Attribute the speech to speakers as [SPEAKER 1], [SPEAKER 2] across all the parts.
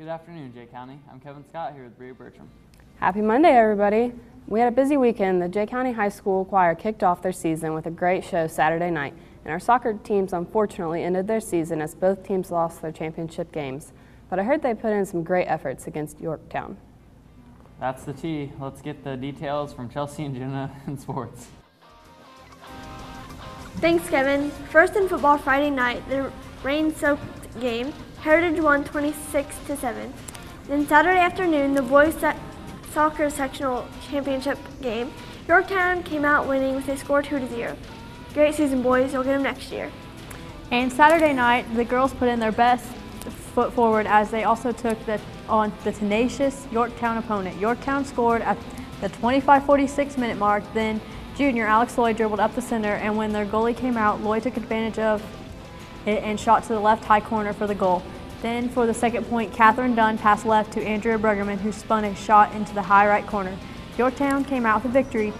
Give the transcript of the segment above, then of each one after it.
[SPEAKER 1] Good afternoon, Jay County. I'm Kevin Scott here with Bria Bertram.
[SPEAKER 2] Happy Monday, everybody. We had a busy weekend. The Jay County High School Choir kicked off their season with a great show Saturday night, and our soccer teams unfortunately ended their season as both teams lost their championship games. But I heard they put in some great efforts against Yorktown.
[SPEAKER 1] That's the tea. Let's get the details from Chelsea and Jenna in sports.
[SPEAKER 3] Thanks, Kevin. First in football Friday night, the rain-soaked game, Heritage won 26-7. Then Saturday afternoon, the boys soccer sectional championship game, Yorktown came out winning with a score 2-0. Great season, boys. You'll get them next year.
[SPEAKER 4] And Saturday night, the girls put in their best foot forward as they also took on the tenacious Yorktown opponent. Yorktown scored at the 25-46 minute mark. Then junior Alex Lloyd dribbled up the center, and when their goalie came out, Lloyd took advantage of it and shot to the left high corner for the goal. Then for the second point, Catherine Dunn passed left to Andrea Bruggerman, who spun a shot into the high right corner. Yorktown came out with a victory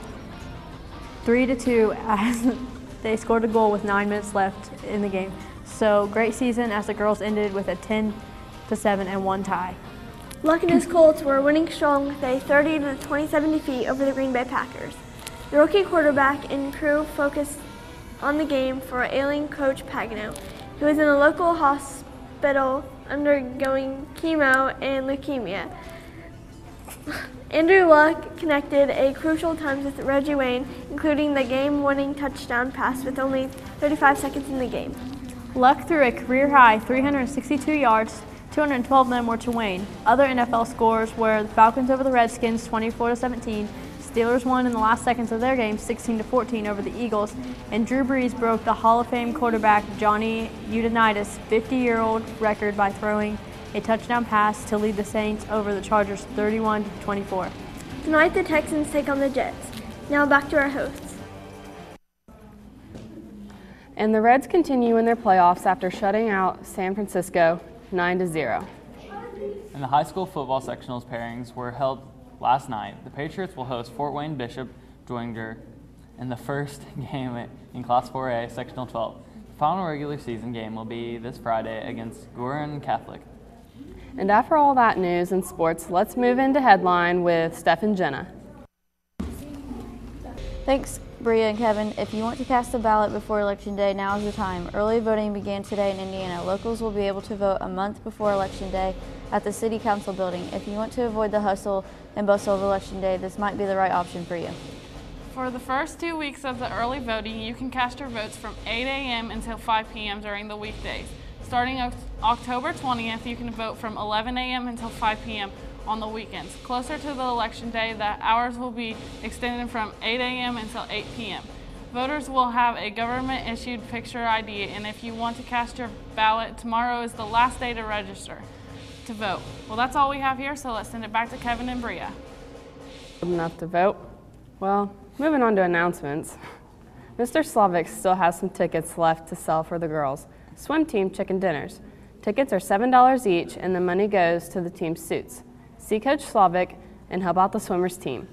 [SPEAKER 4] 3-2 as they scored a goal with 9 minutes left in the game. So great season as the girls ended with a 10-7 and 1 tie.
[SPEAKER 3] Luckiness Colts were winning strong with a 30-27 defeat over the Green Bay Packers. The rookie quarterback and crew focused on the game for ailing Coach Pagano, who was in a local hospital undergoing chemo and leukemia. Andrew Luck connected a crucial time with Reggie Wayne, including the game-winning touchdown pass with only 35 seconds in the game.
[SPEAKER 4] Luck threw a career-high 362 yards, 212 of them were to Wayne. Other NFL scores were the Falcons over the Redskins 24-17, Steelers won in the last seconds of their game 16-14 over the Eagles, and Drew Brees broke the Hall of Fame quarterback Johnny Unitas' 50-year-old record by throwing a touchdown pass to lead the Saints over the Chargers 31-24.
[SPEAKER 3] Tonight the Texans take on the Jets. Now back to our hosts.
[SPEAKER 2] And the Reds continue in their playoffs after shutting out San Francisco 9-0.
[SPEAKER 1] And the high school football sectionals pairings were held last night. The Patriots will host Fort Wayne Bishop Dwenger in the first game in Class 4A Sectional 12. The final regular season game will be this Friday against Gorin Catholic.
[SPEAKER 2] And after all that news and sports, let's move into Headline with Steph and Jenna.
[SPEAKER 5] Thanks, Bria and Kevin. If you want to cast a ballot before Election Day, now is the time. Early voting began today in Indiana. Locals will be able to vote a month before Election Day at the City Council building. If you want to avoid the hustle and bustle of Election Day, this might be the right option for you.
[SPEAKER 6] For the first 2 weeks of the early voting, you can cast your votes from 8 a.m. until 5 p.m. during the weekdays. Starting October 20th, you can vote from 11 a.m. until 5 p.m. on the weekends. Closer to the election day, the hours will be extended from 8 a.m. until 8 p.m. Voters will have a government-issued picture ID, and if you want to cast your ballot, tomorrow is the last day to register to vote. Well, that's all we have here, so let's send it back to Kevin and Bria.
[SPEAKER 2] Good enough to vote? Well, moving on to announcements. Mr. Slavic still has some tickets left to sell for the girls' swim team chicken dinners. Tickets are $7 each, and the money goes to the team's suits. See Coach Slavic and help out the swimmers team.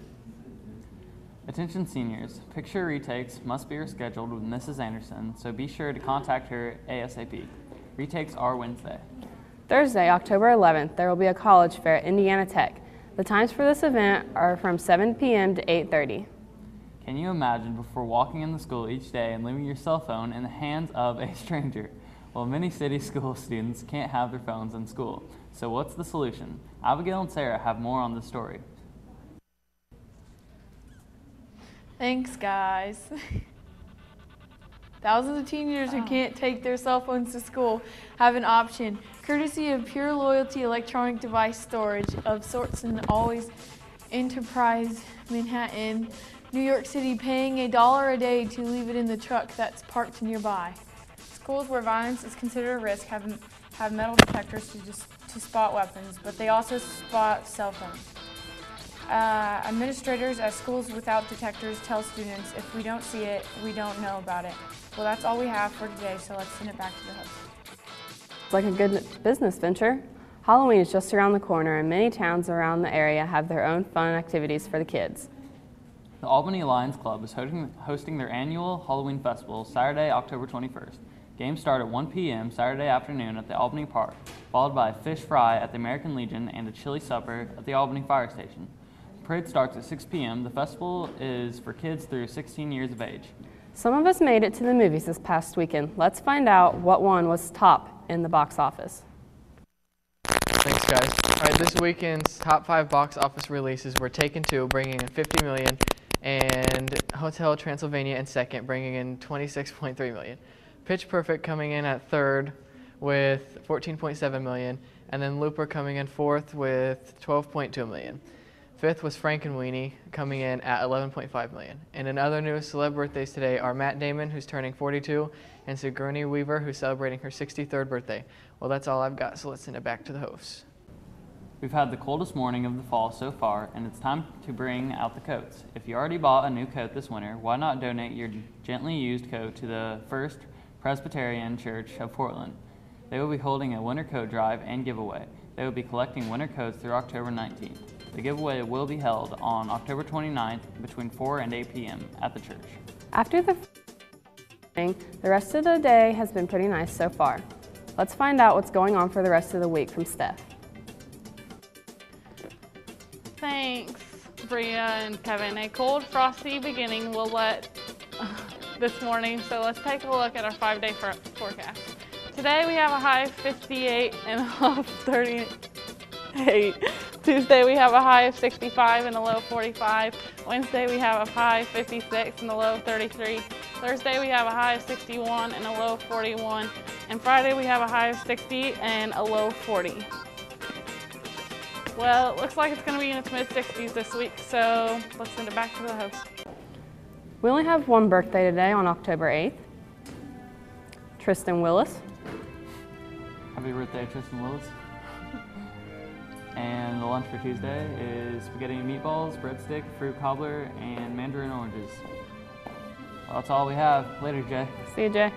[SPEAKER 1] Attention seniors, picture retakes must be rescheduled with Mrs. Anderson, so be sure to contact her ASAP. Retakes are Wednesday.
[SPEAKER 2] Thursday, October 11th, there will be a college fair at Indiana Tech. The times for this event are from 7 p.m. to 8:30.
[SPEAKER 1] Can you imagine before walking into school each day and leaving your cell phone in the hands of a stranger? Well, many city school students can't have their phones in school. So what's the solution? Abigail and Sarah have more on this story.
[SPEAKER 7] Thanks, guys. Thousands of teenagers who can't take their cell phones to school have an option, courtesy of Pure Loyalty electronic device storage of sorts and always Enterprise, Manhattan, New York City, paying $1 a day to leave it in the truck that's parked nearby.
[SPEAKER 8] Schools where violence is considered a risk have metal detectors to spot weapons, but they also spot cell phones. Administrators at schools without detectors tell students, if we don't see it, we don't know about it. Well, that's all we have for today, so let's send it back to the host.
[SPEAKER 2] It's like a good business venture. Halloween is just around the corner, and many towns around the area have their own fun activities for the kids.
[SPEAKER 1] The Albany Lions Club is hosting their annual Halloween festival Saturday, October 21st. Games start at 1 p.m. Saturday afternoon at the Albany Park, followed by a fish fry at the American Legion and a chili supper at the Albany Fire Station. The parade starts at 6 p.m. The festival is for kids through 16 years of age.
[SPEAKER 2] Some of us made it to the movies this past weekend. Let's find out what one was top in the box office.
[SPEAKER 9] Thanks, guys. All right, this weekend's top 5 box office releases were Taken 2, bringing in $50 million, and Hotel Transylvania in second, bringing in $26.3 million. Pitch Perfect coming in at third with $14.7 million, and then Looper coming in fourth with $12.2 million. Fifth was Frankenweenie, coming in at $11.5 million. And in other news, celeb birthdays today are Matt Damon, who's turning 42, and Sigourney Weaver, who's celebrating her 63rd birthday. Well, that's all I've got, so let's send it back to the hosts.
[SPEAKER 1] We've had the coldest morning of the fall so far, and it's time to bring out the coats. If you already bought a new coat this winter, why not donate your gently used coat to the First Presbyterian Church of Portland? They will be holding a winter coat drive and giveaway. They will be collecting winter coats through October 19th. The giveaway will be held on October 29th between 4 and 8 p.m. at the church.
[SPEAKER 2] After the rest of the day has been pretty nice so far. Let's find out what's going on for the rest of the week from Steph.
[SPEAKER 6] Thanks, Bria and Kevin. A cold, frosty beginning will let this morning, so let's take a look at our 5-day forecast. Today we have a high of 58 and a low of 38. Tuesday we have a high of 65 and a low of 45. Wednesday we have a high of 56 and a low of 33. Thursday we have a high of 61 and a low of 41. And Friday we have a high of 60 and a low of 40. Well, it looks like it's going to be in its mid-60s this week, so let's send it back to the host.
[SPEAKER 2] We only have one birthday today on October 8th. Tristan Willis.
[SPEAKER 1] Happy birthday, Tristan Willis. And the lunch for Tuesday is spaghetti and meatballs, breadstick, fruit cobbler, and mandarin oranges. Well, that's all we have. Later, Jay.
[SPEAKER 2] See you, Jay.